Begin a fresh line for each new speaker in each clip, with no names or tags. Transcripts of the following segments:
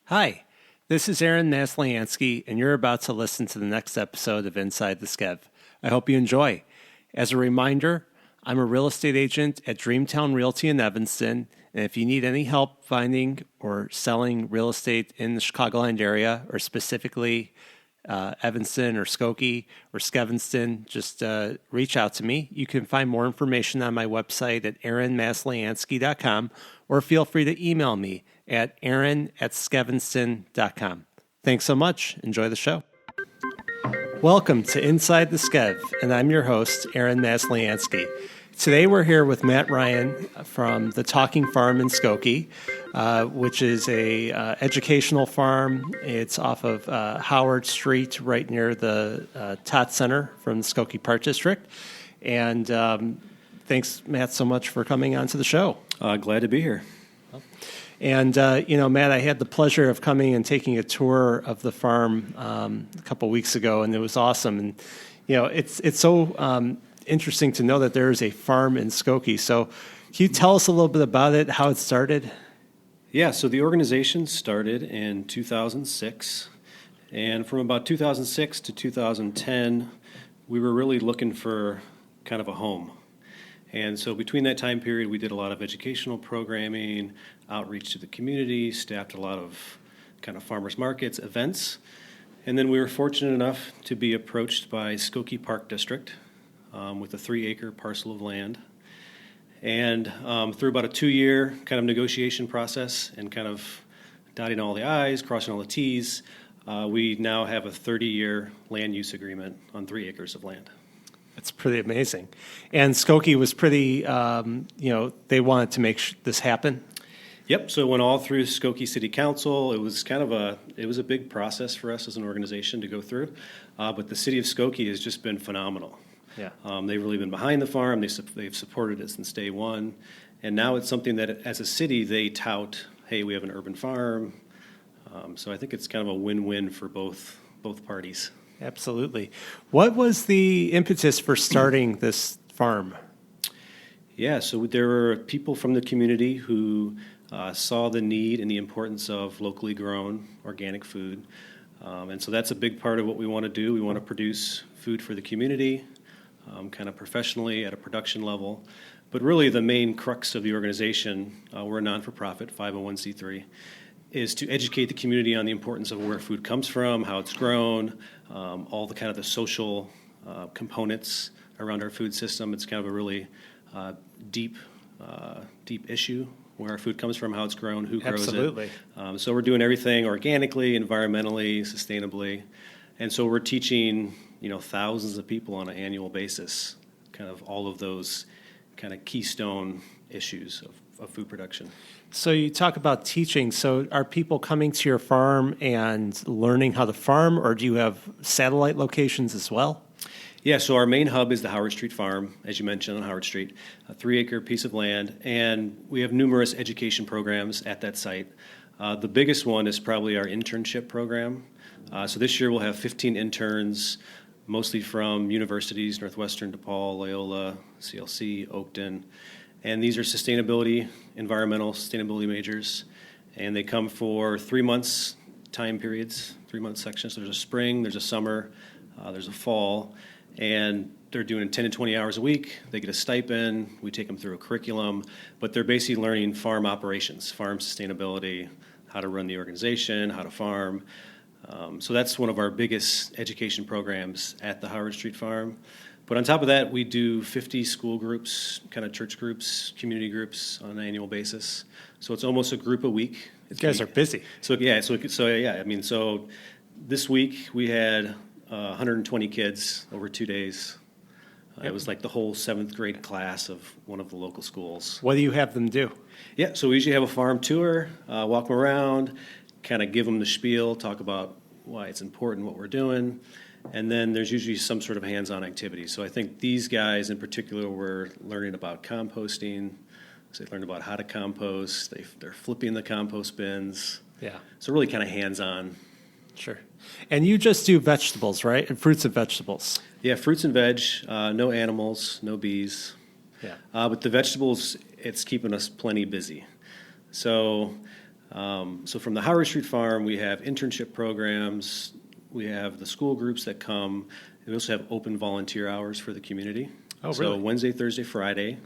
Hi, this is Aaron Masliansky, and you're about to listen to the next episode of Inside the Skev. I hope you enjoy. As a reminder, I'm a real estate agent at Dreamtown Realty in Evanston, and if you need any help finding or selling real estate in the Chicagoland area, or specifically Evanston or Skokie or Skevinston, just reach out to me. You can find more information on my website at aaronmasliansky.com, or feel free to email me at aaron@skevinston.com. Thanks so much. Enjoy the show. Welcome to Inside the Skev, and I'm your host, Aaron Masliansky. Today we're here with Matt Ryan from the Talking Farm in Skokie, which is a educational farm. It's off of Howard Street, right near the Tot Center from the Skokie Park District. And thanks, Matt, so much for coming on to the show.
Glad to be here.
And, Matt, I had the pleasure of coming and taking a tour of the farm a couple weeks ago, and it was awesome. And, it's so interesting to know that there is a farm in Skokie. So can you tell us a little bit about it, how it started?
Yeah, so the organization started in 2006. And from about 2006 to 2010, we were really looking for kind of a home. And so between that time period, we did a lot of educational programming, outreach to the community, staffed a lot of kind of farmers markets, events. And then we were fortunate enough to be approached by Skokie Park District with a 3-acre parcel of land. And through about a 2-year kind of negotiation process and kind of dotting all the I's, crossing all the T's, we now have a 30-year land use agreement on 3 acres of land.
That's pretty amazing. And Skokie was pretty, they wanted to make this happen.
Yep. So it went all through Skokie City Council. It was a big process for us as an organization to go through. But the city of Skokie has just been phenomenal.
Yeah.
They've really been behind the farm. They've supported it since day one. And now it's something that as a city they tout, hey, we have an urban farm. So I think it's kind of a win-win for both parties.
Absolutely. What was the impetus for starting this farm?
Yeah, so there were people from the community who saw the need and the importance of locally grown organic food. And so that's a big part of what we want to do. We want to produce food for the community, kind of professionally at a production level. But really the main crux of the organization, we're a non-for-profit, 501c3, is to educate the community on the importance of where food comes from, how it's grown, all the kind of the social components around our food system. It's kind of a really deep issue, where our food comes from, how it's grown, who grows
Absolutely.
it. So we're doing everything organically, environmentally, sustainably. And so we're teaching, thousands of people on an annual basis, kind of all of those kind of keystone issues of food production.
So you talk about teaching. So are people coming to your farm and learning how to farm, or do you have satellite locations as well?
Yeah, so our main hub is the Howard Street Farm, as you mentioned, on Howard Street, a 3-acre piece of land, and we have numerous education programs at that site. The biggest one is probably our internship program. So this year we'll have 15 interns, mostly from universities, Northwestern, DePaul, Loyola, CLC, Oakton. And these are environmental sustainability majors, and they come for 3 months time periods, 3-month sections. So there's a spring, there's a summer, there's a fall, and they're doing 10 to 20 hours a week. They get a stipend. We take them through a curriculum, but they're basically learning farm operations, farm sustainability, how to run the organization, how to farm. So that's one of our biggest education programs at the Howard Street Farm. But on top of that, we do 50 school groups, kind of church groups, community groups on an annual basis. So it's almost a group a week.
You guys are busy.
So this week we had 120 kids over 2 days. It was like the whole 7th grade class of one of the local schools.
What do you have them do?
Yeah, so we usually have a farm tour, walk them around, kind of give them the spiel, talk about why it's important, what we're doing. And then there's usually some sort of hands-on activity. So I think these guys in particular were learning about composting. So they learned about how to compost. They're flipping the compost bins.
Yeah.
So really kind of hands-on.
Sure. And you just do vegetables, right? And fruits and vegetables.
Yeah, fruits and veg, no animals, no bees.
Yeah.
But the vegetables, it's keeping us plenty busy. So So from the Howard Street Farm, we have internship programs. We have the school groups that come. We also have open volunteer hours for the community.
Oh,
so
really?
Wednesday, Thursday, Friday,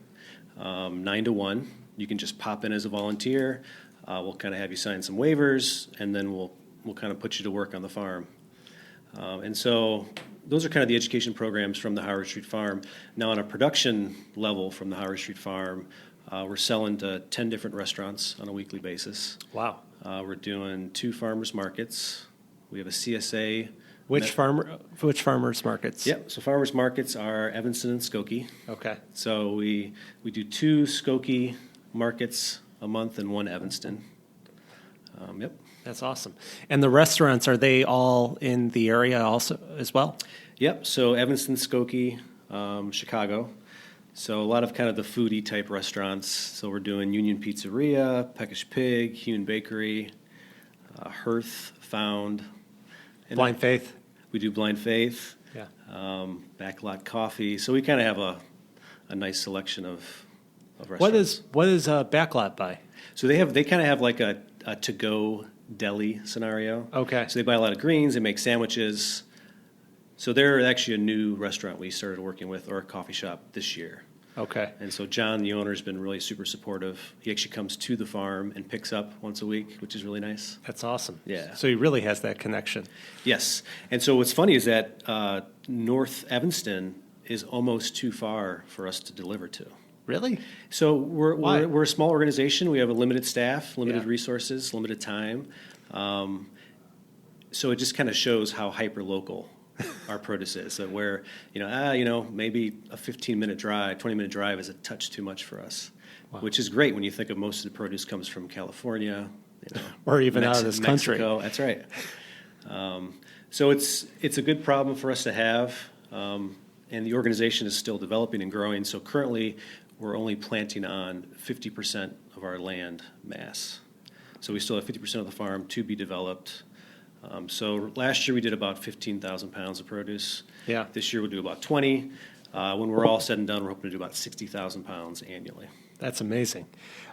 9 to 1. You can just pop in as a volunteer. We'll kind of have you sign some waivers, and then we'll kind of put you to work on the farm. And so those are kind of the education programs from the Howard Street Farm. Now on a production level from the Howard Street Farm, we're selling to 10 different restaurants on a weekly basis.
Wow.
We're doing 2 farmers markets. We have a CSA.
Which farmers markets?
Yep. So farmers markets are Evanston and Skokie.
Okay.
So we do 2 Skokie markets a month and 1 Evanston. Yep.
That's awesome. And the restaurants, are they all in the area also as well?
Yep. So Evanston, Skokie, Chicago. So a lot of kind of the foodie type restaurants. So we're doing Union Pizzeria, Peckish Pig, Human Bakery, Hearth, Found. And
Blind Faith?
We do Blind Faith.
Yeah.
Backlot Coffee. So we kind of have a nice selection of restaurants.
What is Backlot by?
So they kind of have like a to-go deli scenario.
Okay.
So they buy a lot of greens, they make sandwiches. So they're actually a new restaurant we started working with, or a coffee shop this year.
Okay.
And so John, the owner, has been really super supportive. He actually comes to the farm and picks up once a week, which is really nice.
That's awesome.
Yeah.
So he really has that connection.
Yes. And so what's funny is that North Evanston is almost too far for us to deliver to.
Really?
So
Why?
we're a small organization. We have a limited staff, limited
Yeah.
resources, limited time. So it just kind of shows how hyper-local our produce is. So where, maybe a 15-minute drive, 20-minute drive is a touch too much for us,
Wow.
which is great when you think of most of the produce comes from California.
Or even out of this country.
Mexico. That's right. So it's a good problem for us to have, and the organization is still developing and growing. So currently, we're only planting on 50% of our land mass. So we still have 50% of the farm to be developed. So last year we did about 15,000 pounds of produce.
Yeah.
This year we'll do about 20. When we're all said and done, we're hoping to do about 60,000 pounds annually.
That's amazing.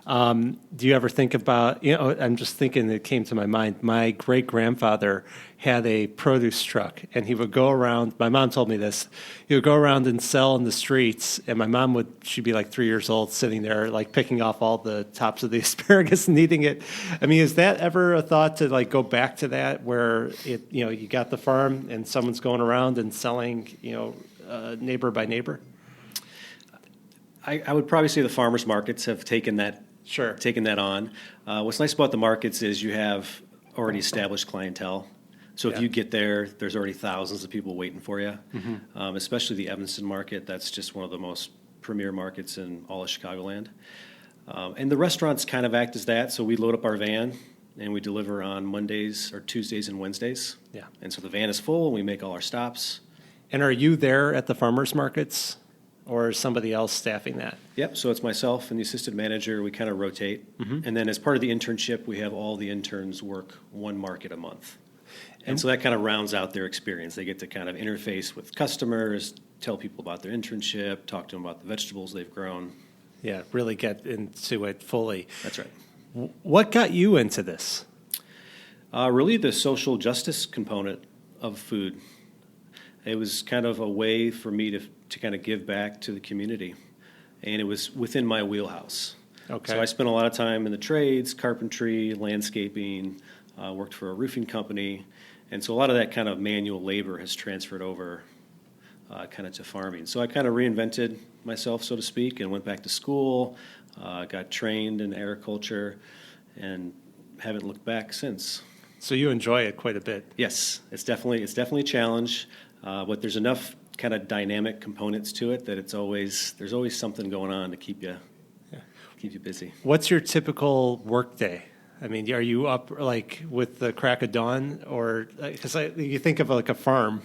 Do you ever think about, I'm just thinking, it came to my mind, my great-grandfather had a produce truck, and he would go around, my mom told me this, he would go around and sell in the streets, and my mom she'd be like 3 years old, sitting there, like picking off all the tops of the asparagus and eating it. I mean, is that ever a thought to like go back to that, where you got the farm, and someone's going around and selling, neighbor by neighbor?
I would probably say the farmers markets have taken that on. What's nice about the markets is you have already established clientele. So if you get there, there's already thousands of people waiting for you. Mm-hmm. Especially the Evanston market, that's just one of the most premier markets in all of Chicagoland. And the restaurants kind of act as that. So we load up our van and we deliver on Mondays or Tuesdays and Wednesdays.
Yeah.
And so the van is full and we make all our stops.
And are you there at the farmers markets? Or is somebody else staffing that?
Yep, so it's myself and the assistant manager. We kind of rotate. Mm-hmm. And then as part of the internship, we have all the interns work one market a month. And so that kind of rounds out their experience. They get to kind of interface with customers, tell people about their internship, talk to them about the vegetables they've grown.
Yeah, really get into it fully.
That's right.
What got you into this?
Really the social justice component of food. It was kind of a way for me to kind of give back to the community. And it was within my wheelhouse.
Okay.
So I spent a lot of time in the trades, carpentry, landscaping, worked for a roofing company. And so a lot of that kind of manual labor has transferred over kind of to farming. So I kind of reinvented myself, so to speak, and went back to school, got trained in agriculture, and haven't looked back since.
So you enjoy it quite a bit.
Yes, it's definitely a challenge, but there's enough kind of dynamic components to it that there's always something going on to keep you busy.
What's your typical work day? I mean, are you up like with the crack of dawn, or because you think of like a farm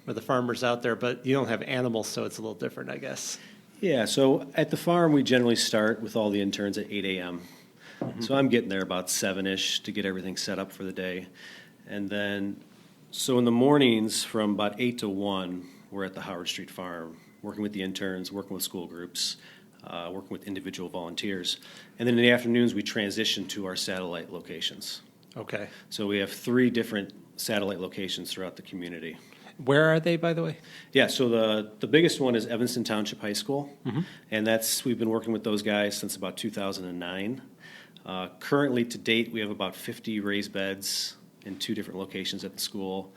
where the farmer's out there, but you don't have animals, so it's a little different, I guess.
Yeah, so at the farm we generally start with all the interns at 8 a.m. Mm-hmm. So I'm getting there about 7-ish to get everything set up for the day. And then, so in the mornings from about 8 to 1, we're at the Howard Street Farm, working with the interns, working with school groups. working with individual volunteers. And then in the afternoons, we transition to our satellite locations.
Okay.
So we have 3 different satellite locations throughout the community.
Where are they, by the way?
Yeah, so the biggest one is Evanston Township High School, and we've been working with those guys since about 2009. Currently, to date, we have about 50 raised beds in 2 different locations at the school.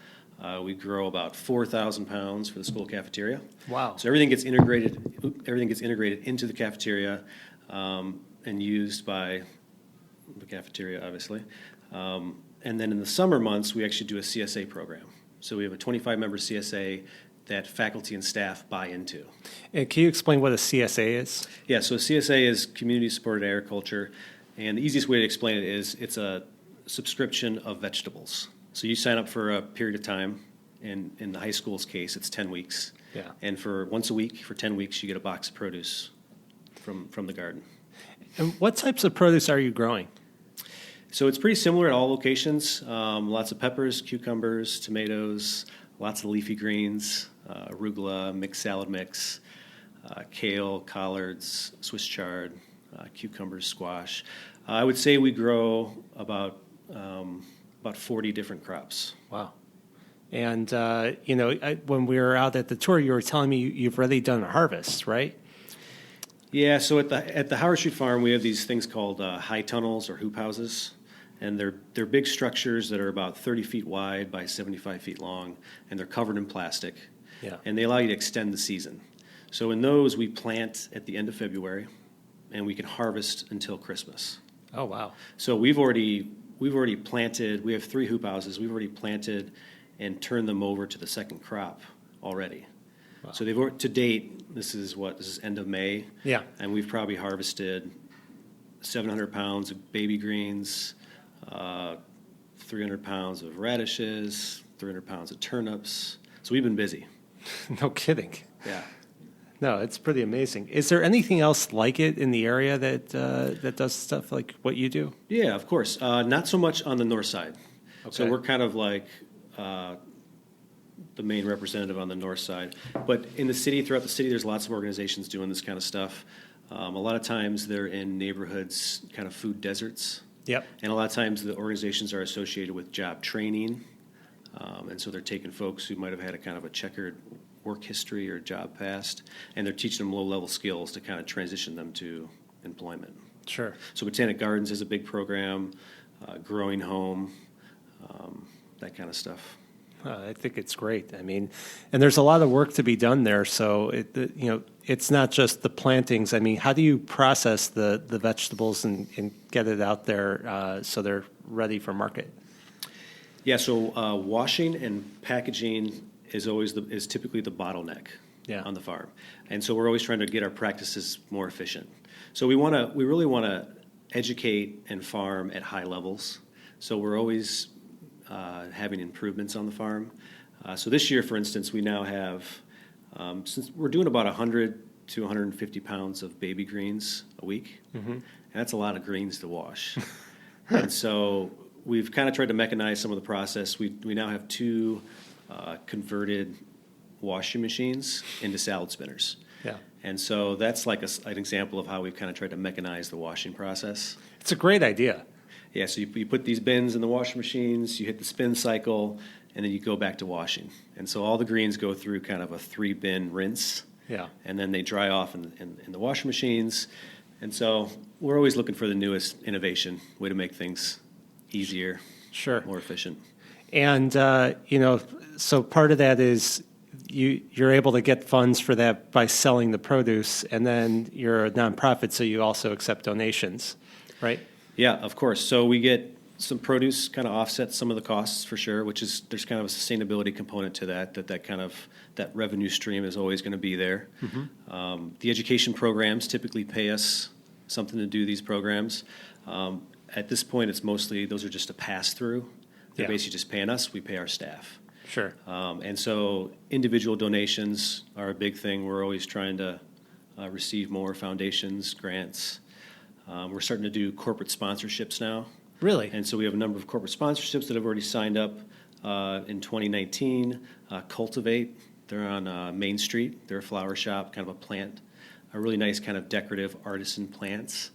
We grow about 4,000 pounds for the school cafeteria.
Wow.
So everything gets integrated into the cafeteria and used by the cafeteria, obviously. And then in the summer months, we actually do a CSA program. So we have a 25-member CSA that faculty and staff buy into.
And can you explain what a CSA is?
Yeah, so CSA is Community Supported Agriculture, and the easiest way to explain it is it's a subscription of vegetables. So you sign up for a period of time. In the high school's case, it's 10 weeks.
Yeah.
And for once a week, for 10 weeks, you get a box of produce from the garden.
And what types of produce are you growing?
So it's pretty similar at all locations. Lots of peppers, cucumbers, tomatoes, lots of leafy greens, arugula, mixed salad mix, kale, collards, Swiss chard, cucumbers, squash. I would say we grow about 40 different crops.
Wow. And, when we were out at the tour, you were telling me you've already done a harvest, right?
Yeah, so at the Howard Street Farm, we have these things called high tunnels or hoop houses. And they're big structures that are about 30 feet wide by 75 feet long, and they're covered in plastic.
Yeah.
And they allow you to extend the season. So in those, we plant at the end of February, and we can harvest until Christmas.
Oh, wow.
So we've already planted. We have 3 hoop houses. We've already planted and turned them over to the second crop already.
Wow.
So to date, this is end of May.
Yeah.
And we've probably harvested 700 pounds of baby greens, 300 pounds of radishes, 300 pounds of turnips. So we've been busy.
No kidding.
Yeah.
No, it's pretty amazing. Is there anything else like it in the area that does stuff like what you do?
Yeah, of course. Not so much on the north side. Okay. So we're kind of like the main representative on the north side. But in the city, throughout the city, there's lots of organizations doing this kind of stuff. A lot of times they're in neighborhoods, kind of food deserts.
Yep.
And a lot of times the organizations are associated with job training. And so they're taking folks who might have had a kind of a checkered work history or job past, and they're teaching them low-level skills to kind of transition them to employment.
Sure.
So Botanic Gardens is a big program, Growing Home, that kind of stuff.
I think it's great. I mean, and there's a lot of work to be done there. So it's not just the plantings. I mean, how do you process the vegetables and get it out there so they're ready for market?
Yeah. So washing and packaging is typically the bottleneck on the farm, and so we're always trying to get our practices more efficient. So we really want to educate and farm at high levels. So we're always having improvements on the farm. So this year, for instance, we now have, since we're doing about 100 to 150 pounds of baby greens a week, and that's a lot of greens to wash. And so we've kind of tried to mechanize some of the process. We now have 2 converted washing machines into salad spinners.
Yeah.
And so that's like an example of how we've kind of tried to mechanize the washing process.
It's a great idea.
Yeah, so you put these bins in the washing machines, you hit the spin cycle, and then you go back to washing. And so all the greens go through kind of a 3-bin rinse.
Yeah.
And then they dry off in the washing machines. And so we're always looking for the newest innovation, way to make things easier,
Sure.
more efficient.
And, so part of that is you're able to get funds for that by selling the produce, and then you're a nonprofit, so you also accept donations, right?
Yeah, of course. So we get some produce kind of offsets some of the costs for sure, which is there's kind of a sustainability component to that revenue stream is always going to be there. The education programs typically pay us something to do these programs. At this point, it's mostly those are just a pass through. They're basically just paying us. We pay our staff.
Sure.
And so individual donations are a big thing. We're always trying to receive more foundations, grants. We're starting to do corporate sponsorships now.
Really?
And so we have a number of corporate sponsorships that have already signed up in 2019. Cultivate, they're on Main Street. They're a flower shop, kind of a plant really nice kind of decorative artisan plants.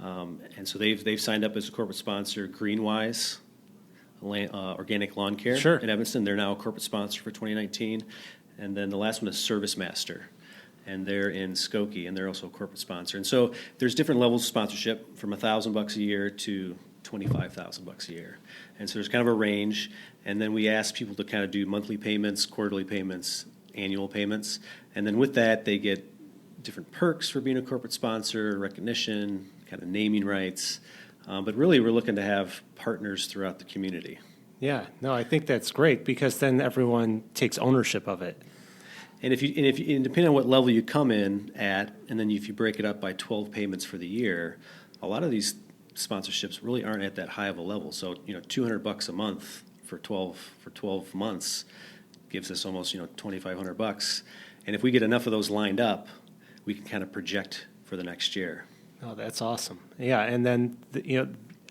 And so they've signed up as a corporate sponsor. Greenwise, organic lawn care in Evanston. They're now a corporate sponsor for 2019. And then the last one is Service Master, and they're in Skokie, and they're also a corporate sponsor. And so there's different levels of sponsorship, from $1,000 a year to $25,000 a year. And so there's kind of a range. And then we ask people to kind of do monthly payments, quarterly payments, annual payments. And then with that, they get different perks for being a corporate sponsor, recognition, kind of naming rights. But really, we're looking to have partners throughout the community.
Yeah, no, I think that's great, because then everyone takes ownership of it.
And and depending on what level you come in at, and then if you break it up by 12 payments for the year, a lot of these sponsorships really aren't at that high of a level. So, $200 a month for 12 months gives us almost, $2,500. And if we get enough of those lined up, we can kind of project for the next year.
Oh, that's awesome. Yeah, and then,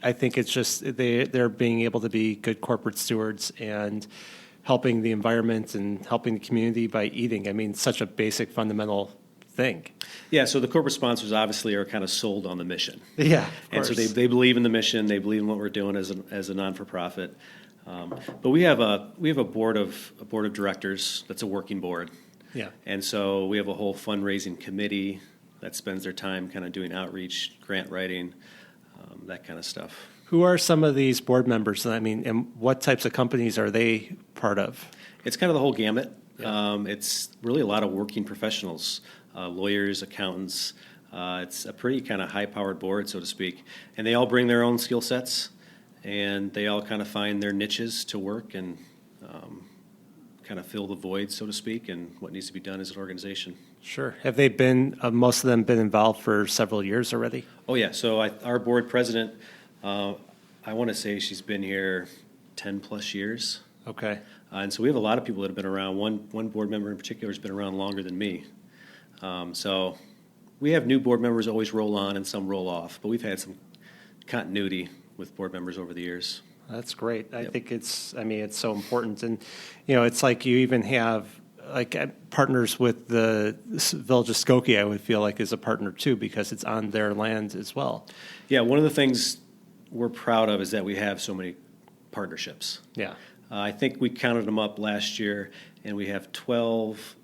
I think it's just they're being able to be good corporate stewards and helping the environment and helping the community by eating. I mean, such a basic, fundamental thing.
Yeah, so the corporate sponsors obviously are kind of sold on the mission.
Yeah,
and so they believe in the mission. They believe in what we're doing as a non-for-profit. But we have a board of directors that's a working board.
Yeah,
and so we have a whole fundraising committee that spends their time kind of doing outreach, grant writing, that kind of stuff.
Who are some of these board members? I mean, and what types of companies are they part of?
It's kind of the whole gamut.
Yeah.
It's really a lot of working professionals, lawyers, accountants. It's a pretty kind of high-powered board, so to speak. And they all bring their own skill sets, and they all kind of find their niches to work and kind of fill the void, so to speak, and what needs to be done as an organization.
Sure. Have they been, most of them been involved for several years already?
Oh, yeah. So our board president, I want to say she's been here 10-plus years.
Okay.
And so we have a lot of people that have been around. One board member in particular has been around longer than me. So we have new board members always roll on and some roll off, but we've had some continuity with board members over the years.
That's great. I think it's so important. And, it's like you even have partners with the Village of Skokie, I would feel like, is a partner too, because it's on their land as well.
Yeah, one of the things we're proud of is that we have so many partnerships.
Yeah.
I think we counted them up last year, and we have 12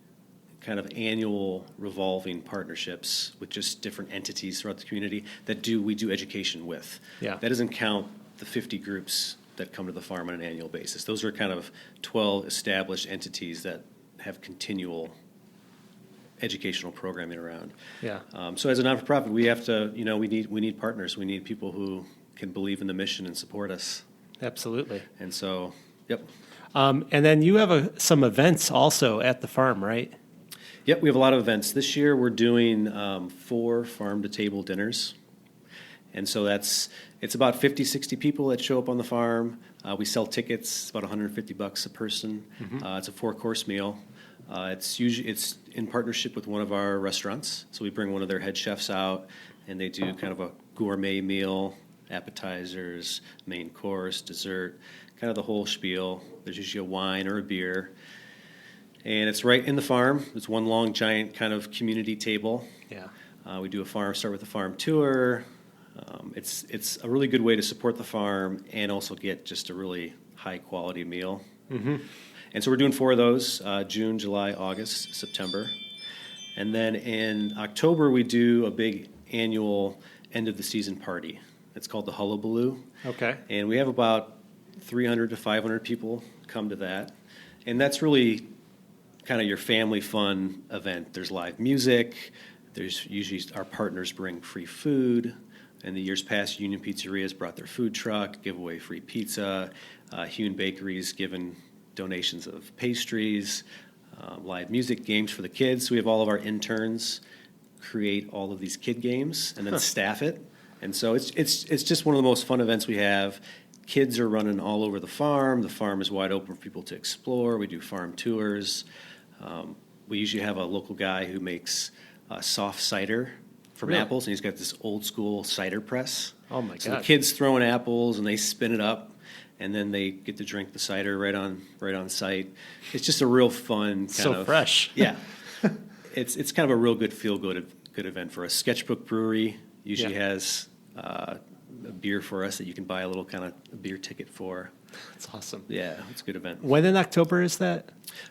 kind of annual revolving partnerships with just different entities throughout the community that we do education with.
Yeah.
That doesn't count the 50 groups that come to the farm on an annual basis. Those are kind of 12 established entities that have continual educational programming around.
Yeah.
So as a not-for-profit, we have to, we need partners. We need people who can believe in the mission and support us.
Absolutely.
And so, yep.
And then you have some events also at the farm, right?
Yep, we have a lot of events. This year we're doing 4 farm-to-table dinners. And so it's about 50, 60 people that show up on the farm. We sell tickets. It's about $150 a person. Mm-hmm. It's a 4-course meal. It's in partnership with one of our restaurants. So we bring one of their head chefs out, and they do kind of a gourmet meal, appetizers, main course, dessert, kind of the whole spiel. There's usually a wine or a beer. And it's right in the farm. It's one long, giant kind of community table.
Yeah.
We do start with a farm tour. It's a really good way to support the farm and also get just a really high-quality meal. Mm-hmm. And so we're doing 4 of those, June, July, August, September. And then in October, we do a big annual end-of-the-season party. It's called the Hullabaloo.
Okay.
And we have about 300 to 500 people come to that. And that's really kind of your family fun event. There's live music. There's usually our partners bring free food. In the years past, Union Pizzeria's brought their food truck, give away free pizza. Hewn Bakery's given donations of pastries, live music, games for the kids. So we have all of our interns create all of these kid games and then staff it. And so it's just one of the most fun events we have. Kids are running all over the farm. The farm is wide open for people to explore. We do farm tours. We usually have a local guy who makes soft cider from apples, and he's got this old school cider press.
Oh my god!
So the kids throw in apples and they spin it up, and then they get to drink the cider right on site. It's just a real fun kind of
fresh.
Yeah, it's kind of a real good feel good good event for us. Sketchbook Brewery usually has a beer for us that you can buy a little kind of beer ticket for.
That's awesome.
Yeah, it's a good event.
When in October is that?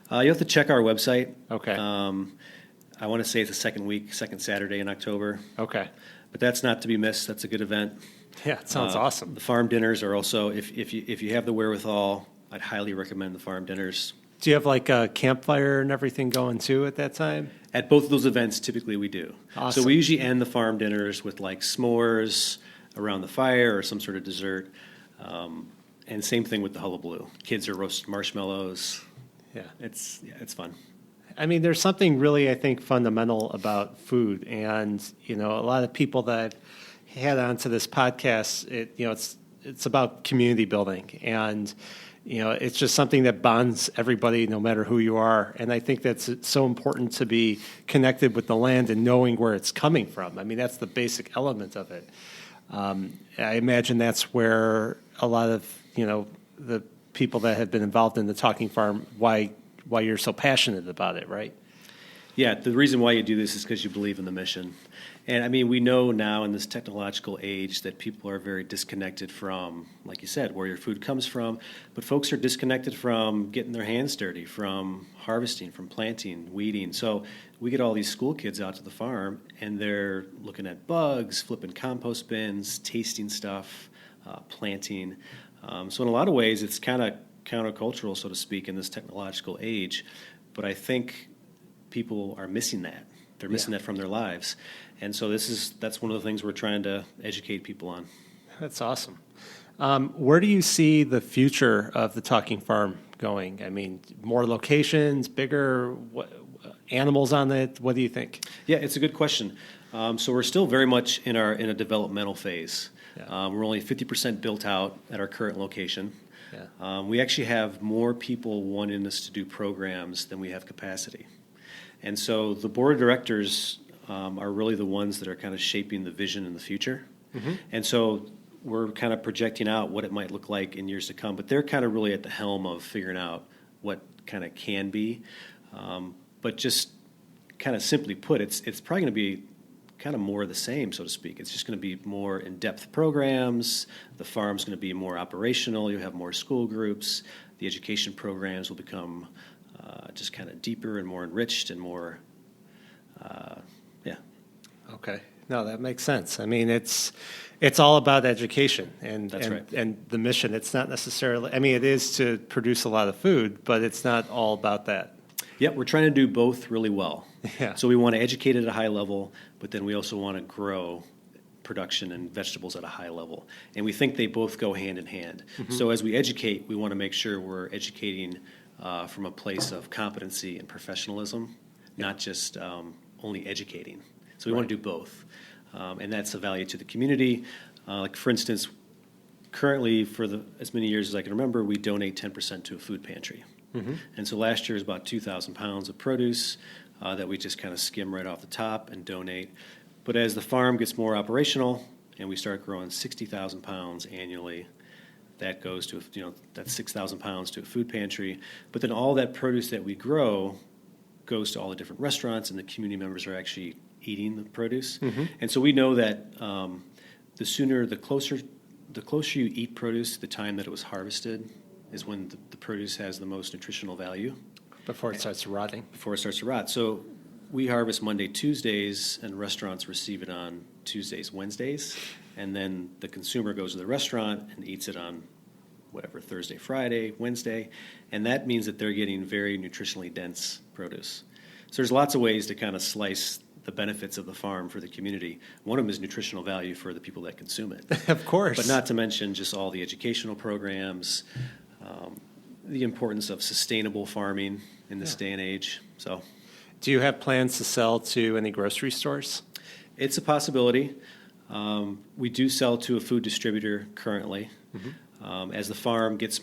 You have to check our website.
Okay.
I want to say it's the second Saturday in October.
Okay.
But that's not to be missed. That's a good event.
Yeah, it sounds awesome.
The farm dinners are also, if you have the wherewithal, I'd highly recommend the farm dinners.
Do you have like a campfire and everything going too at that time?
At both of those events, typically we do.
Awesome.
So we usually end the farm dinners with like s'mores around the fire or some sort of dessert. And same thing with the hullabaloo. Kids are roasting marshmallows.
Yeah.
It's fun.
I mean, there's something really, I think, fundamental about food. And, a lot of people that had onto this podcast, it's about community building. And, it's just something that bonds everybody, no matter who you are. And I think that's so important to be connected with the land and knowing where it's coming from. I mean, that's the basic element of it. I imagine that's where a lot of, the people that have been involved in the Talking Farm, why you're so passionate about it, right?
Yeah, the reason why you do this is because you believe in the mission. And I mean, we know now in this technological age that people are very disconnected from, like you said, where your food comes from. But folks are disconnected from getting their hands dirty, from harvesting, from planting, weeding. So we get all these school kids out to the farm, and they're looking at bugs, flipping compost bins, tasting stuff, planting. So in a lot of ways, it's kind of countercultural, so to speak, in this technological age. But I think people are missing that. They're missing that from their lives. And so that's one of the things we're trying to educate people on.
That's awesome. Where do you see the future of the Talking Farm going? I mean, more locations, bigger, animals on it? What do you think?
Yeah, it's a good question. So we're still very much in a developmental phase. Yeah. We're only 50% built out at our current location. Yeah. We actually have more people wanting us to do programs than we have capacity. And so the board of directors are really the ones that are kind of shaping the vision in the future. Mm-hmm. And so we're kind of projecting out what it might look like in years to come, but they're kind of really at the helm of figuring out what kind of can be. But just kind of simply put, it's probably going to be kind of more of the same, so to speak. It's just going to be more in-depth programs. The farm's going to be more operational. You'll have more school groups. The education programs will become just kind of deeper and more enriched and more,
Okay. No, that makes sense. I mean, it's all about education and the mission. It's not necessarily, I mean, it is to produce a lot of food, but it's not all about that.
Yeah, we're trying to do both really well.
Yeah.
So we want to educate at a high level, but then we also want to grow production and vegetables at a high level. And we think they both go hand in hand. Mm-hmm. So as we educate, we want to make sure we're educating from a place of competency and professionalism, not just only educating. So we want to do both. And that's a value to the community. Like, for instance, currently, for as many years as I can remember, we donate 10% to a food pantry. Mm-hmm. And so last year was about 2,000 pounds of produce that we just kind of skim right off the top and donate. But as the farm gets more operational and we start growing 60,000 pounds annually, that goes to, that's 6,000 pounds to a food pantry. But then all that produce that we grow goes to all the different restaurants, and the community members are actually eating the produce. Mm-hmm. And so we know that the closer you eat produce, the time that it was harvested is when the produce has the most nutritional value.
Before it starts rotting.
Before it starts to rot. So we harvest Monday, Tuesdays, and restaurants receive it on Tuesdays, Wednesdays, and then the consumer goes to the restaurant and eats it on whatever, Thursday, Friday, Wednesday, and that means that they're getting very nutritionally dense produce. So there's lots of ways to kind of slice the benefits of the farm for the community. One of them is nutritional value for the people that consume it.
Of course.
But not to mention just all the educational programs, the importance of sustainable farming in this day and age. So,
do you have plans to sell to any grocery stores?
It's a possibility. We do sell to a food distributor currently. Mm-hmm. As the farm gets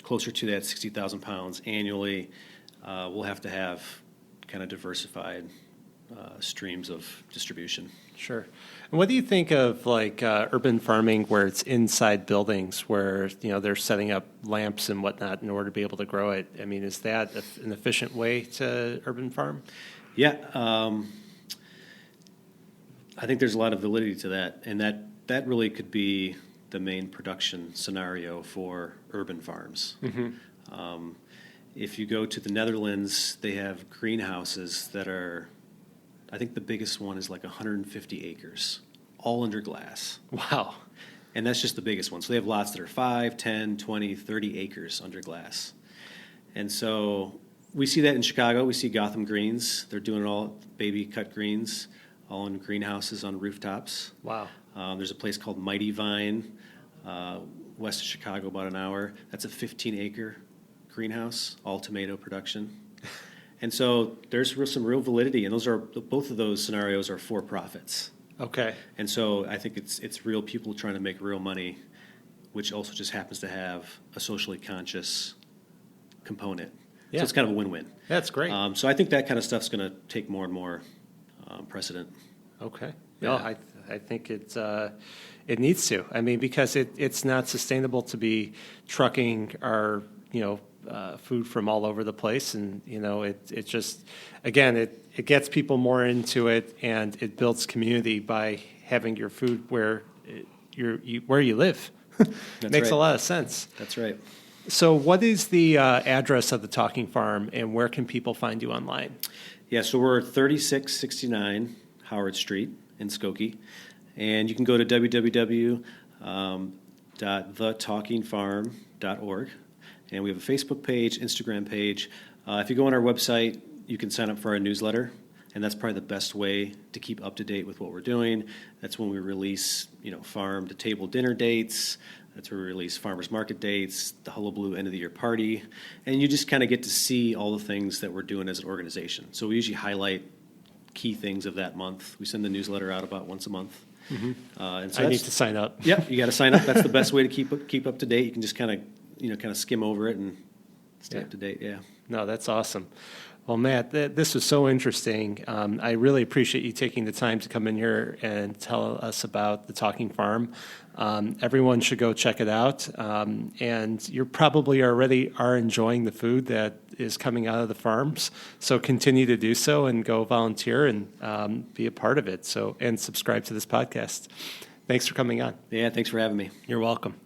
closer to that 60,000 pounds annually, we'll have to have kind of diversified streams of distribution.
Sure. And what do you think of like urban farming where it's inside buildings where they're setting up lamps and whatnot in order to be able to grow it? I mean, is that an efficient way to urban farm?
Yeah. I think there's a lot of validity to that, and that really could be the main production scenario for urban farms. If you go to the Netherlands, they have greenhouses that are, I think the biggest one is like 150 acres, all under glass.
Wow.
And that's just the biggest one. So they have lots that are 5, 10, 20, 30 acres under glass. And so we see that in Chicago. We see Gotham Greens. They're doing it all baby cut greens, all in greenhouses on rooftops.
Wow.
There's a place called Mighty Vine, west of Chicago, about an hour. That's a 15-acre greenhouse, all tomato production. And so there's some real validity, and both of those scenarios are for profits.
Okay.
And so I think it's real people trying to make real money, which also just happens to have a socially conscious component.
Yeah.
So it's kind of a win-win.
That's great.
So I think that kind of stuff's going to take more and more precedent.
Okay.
Yeah.
No, I think it needs to. I mean, because it's not sustainable to be trucking our food from all over the place, and it just, again, it gets people more into it, and it builds community by having your food where you live. Makes a lot of sense.
That's right.
So what is the address of the Talking Farm, and where can people find you online?
Yeah, so we're 3669 Howard Street in Skokie, and you can go to www.thetalkingfarm.org, and we have a Facebook page, Instagram page. If you go on our website, you can sign up for our newsletter, and that's probably the best way to keep up to date with what we're doing. That's when we release, farm to table dinner dates. That's where we release farmers market dates, the Hullabaloo end of the year party, and you just kind of get to see all the things that we're doing as an organization. So we usually highlight key things of that month. We send the newsletter out about once a month.
Mm-hmm.
And so
I need to sign up.
Yeah, you got to sign up. That's the best way to keep up to date. You can just kind of skim over it and stay up to date. Yeah.
No, that's awesome. Well, Matt, this was so interesting. I really appreciate you taking the time to come in here and tell us about the Talking Farm. Everyone should go check it out. And you probably already are enjoying the food that is coming out of the farms. So continue to do so and go volunteer and be a part of it. And subscribe to this podcast. Thanks for coming on.
Yeah, thanks for having me.
You're welcome.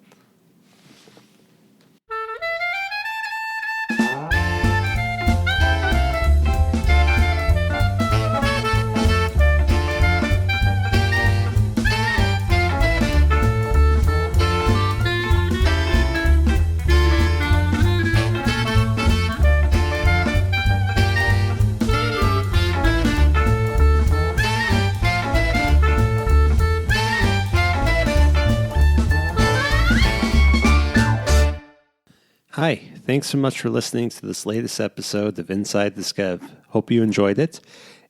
Hi, thanks so much for listening to this latest episode of Inside the Skev. Hope you enjoyed it.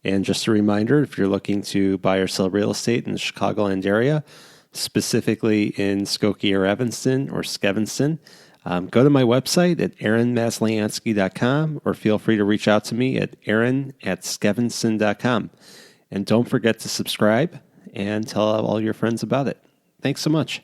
And just a reminder, if you're looking to buy or sell real estate in the Chicagoland area, specifically in Skokie or Evanston or Skevinston, go to my website at aaronmasliansky.com or feel free to reach out to me at aaron@skevinston.com. And don't forget to subscribe and tell all your friends about it. Thanks so much.